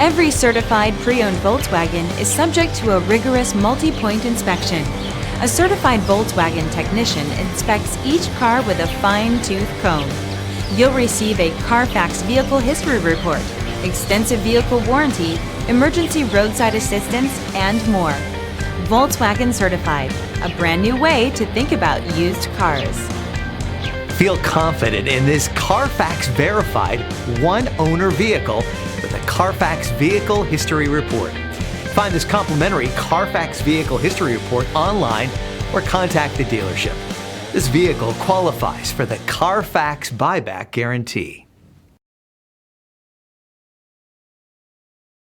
Every certified pre-owned Volkswagen is subject to a rigorous multi-point inspection. A certified Volkswagen technician inspects each car with a fine-tooth comb. You'll receive a CarFax vehicle history report, extensive vehicle warranty, emergency roadside assistance, and more. Volkswagen Certified, a brand new way to think about used cars. Feel confident in this CarFax verified one-owner vehicle with a CarFax Vehicle History Report. Find this complimentary CarFax Vehicle History Report online or contact the dealership. This vehicle qualifies for the CarFax Buyback Guarantee.